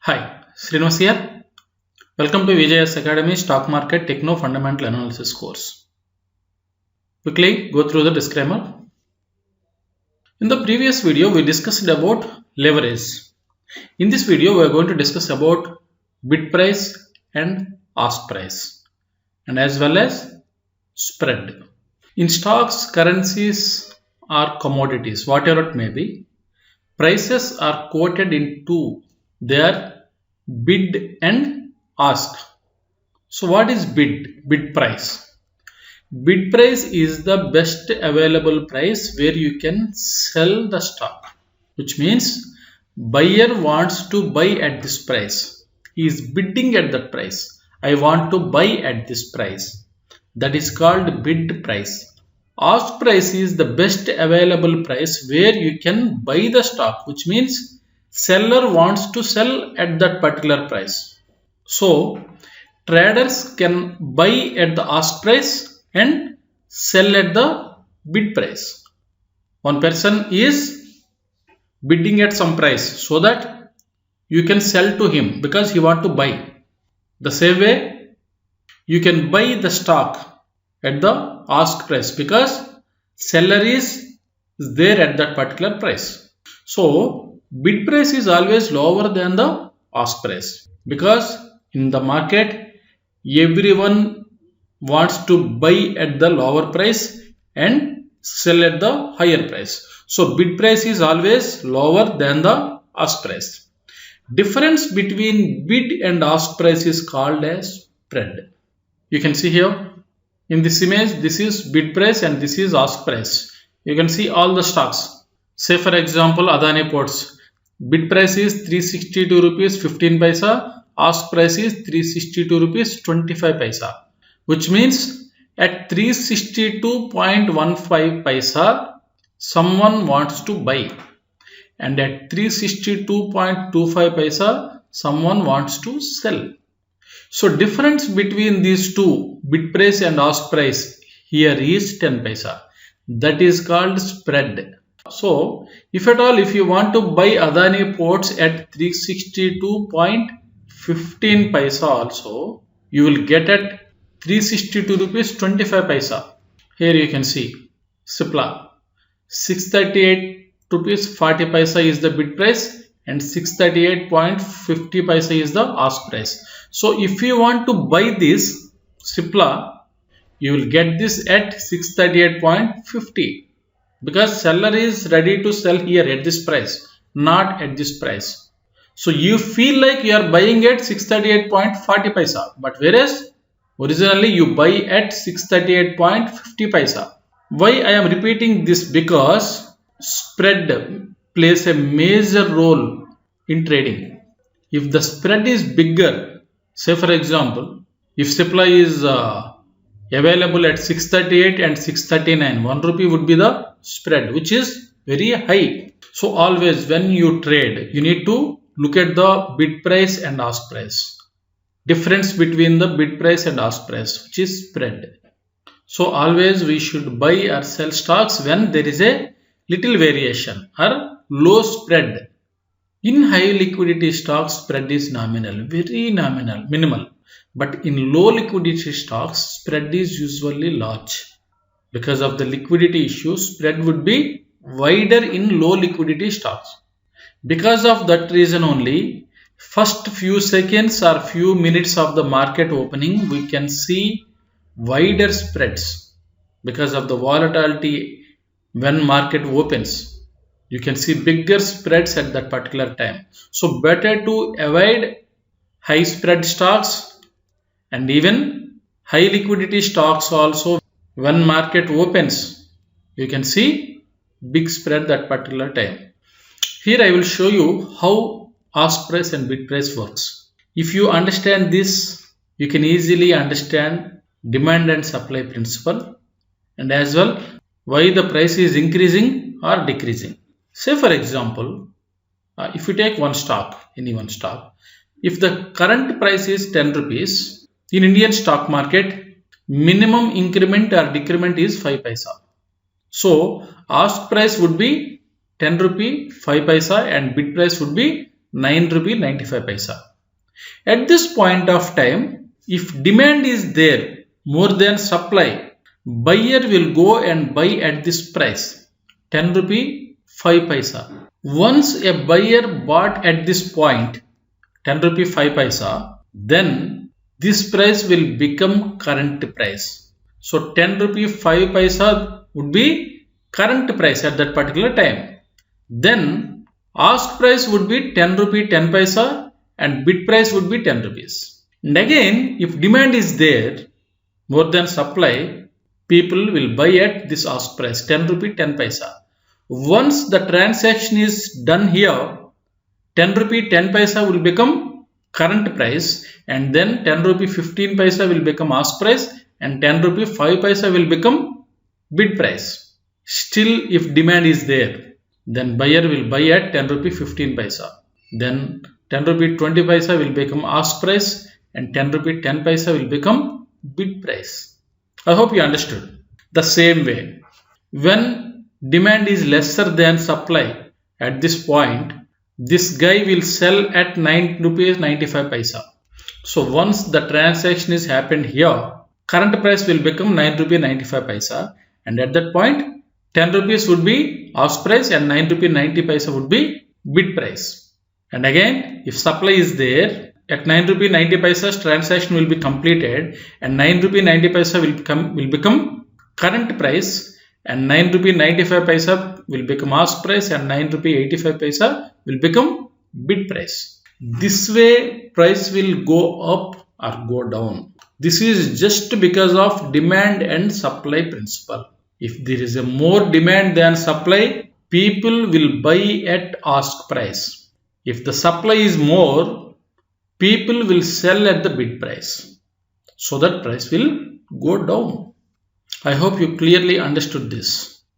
Hi, Srinivas here. Welcome to Vijay's Academy Stock Market Techno Fundamental Analysis course. Quickly go through the disclaimer. In the previous video, we discussed about leverage. In this video, we are going to discuss about bid price and ask price, and as well as spread. In stocks, currencies, or commodities, whatever it may be, prices are quoted in two. They are bid and ask. So what is bid? Bid price. Bid price is the best available price where you can sell the stock, which means buyer wants to buy at this price. He is bidding at that price. I want to buy at this price. That is called bid price. Ask price is the best available price where you can buy the stock, which means seller wants to sell at that particular price. So traders can buy at the ask price and sell at the bid price. One person is bidding at some price so that you can sell to him because he wants to buy. The same way you can buy the stock at the ask price because seller is there at that particular price. So bid price is always lower than the ask price because in the market everyone wants to buy at the lower price and sell at the higher price. So bid price is always lower than the ask price. Difference between bid and ask price is called as spread. You can see here in this image, this is bid price and this is ask price. You can see all the stocks. Say for example Adani Ports. Bid price is 362 rupees 15 paisa. Ask price is 362 rupees 25 paisa. Which means at 362.15 paisa someone wants to buy, and at 362.25 paisa someone wants to sell. So difference between these two, bid price and ask price, here is 10 paisa. That is called spread. So if at all if you want to buy Adani Ports at 362.15 paisa also, you will get at 362 rupees 25 paisa. Here you can see Cipla 638 rupees 40 paisa is the bid price and 638.50 paisa is the ask price. So if you want to buy this Cipla, you will get this at 638.50 because seller is ready to sell here at this price, not at this price. So you feel like you are buying at 638.40 paisa, but whereas originally you buy at 638.50 paisa. Why I am repeating this? Because spread plays a major role in trading. If the spread is bigger, say for example, if supply is available at 638 and 639, 1 rupee would be the spread, which is very high. So always when you trade, you need to look at the bid price and ask price. Difference between the bid price and ask price, which is spread. So always we should buy or sell stocks when there is a little variation or low spread. In high liquidity stocks, spread is nominal, very nominal, minimal. But in low liquidity stocks, spread is usually large. Because of the liquidity issue, spread would be wider in low liquidity stocks. Because of that reason only, first few seconds or few minutes of the market opening, we can see wider spreads because of the volatility. When market opens, you can see bigger spreads at that particular time. So better to avoid high spread stocks and even high liquidity stocks also. When market opens, you can see big spread that particular time. Here I will show you how ask price and bid price works. If you understand this, you can easily understand demand and supply principle, and as well why the price is increasing or decreasing. Say for example, if you take one stock, any one stock, if the current price is 10 rupees, in Indian stock market, minimum increment or decrement is 5 paisa. So ask price would be 10 rupee 5 paisa and bid price would be ₹9.95. At this point of time, if demand is there more than supply, buyer will go and buy at this price, ₹10.05. Once a buyer bought at this point, ₹10.05, then this price will become current price. So ₹10.05 would be current price at that particular time. Then ask price would be ₹10.10 and bid price would be ₹10. And again, if demand is there more than supply, people will buy at this ask price, ₹10.10. Once the transaction is done here, ₹10.10 will become current price, and then ₹10.15 will become ask price, and ₹10.05 will become bid price. Still, if demand is there, then buyer will buy at ₹10.15. Then ₹10.20 will become ask price, and ₹10.10 will become bid price. I hope you understood. The same way, when demand is lesser than supply, at this point, this guy will sell at ₹9.95. So once the transaction is happened here, current price will become ₹9.95, and at that point, ₹10 would be ask price and ₹9.90 would be bid price. And again, if supply is there, at ₹9.90 transaction will be completed, and ₹9.90 will become current price, and ₹9.95 will become ask price, and ₹9.85 will become bid price. This way price will go up or go down. This is just because of demand and supply principle. If there is a more demand than supply, people will buy at ask price. If the supply is more, people will sell at the bid price. So that price will go down. I hope you clearly understood this,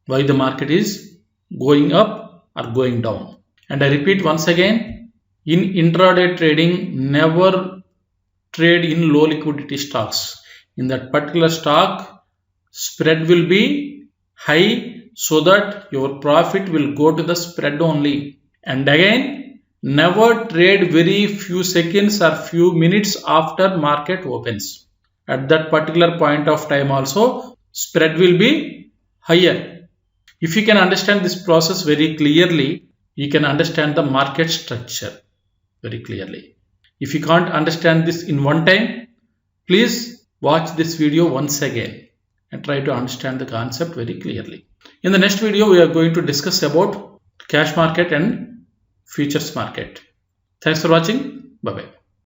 why the market is going up or going down. And I repeat once again, in intraday trading, never trade in low liquidity stocks. In that particular stock, spread will be high, so that your profit will go to the spread only. And again, never trade very few seconds or few minutes after market opens. At that particular point of time also, spread will be higher. If you can understand this process very clearly, you can understand the market structure very clearly. If you can't understand this in one time, please watch this video once again and try to understand the concept very clearly. In the next video, we are going to discuss about cash market and futures market. Thanks for watching. Bye-bye.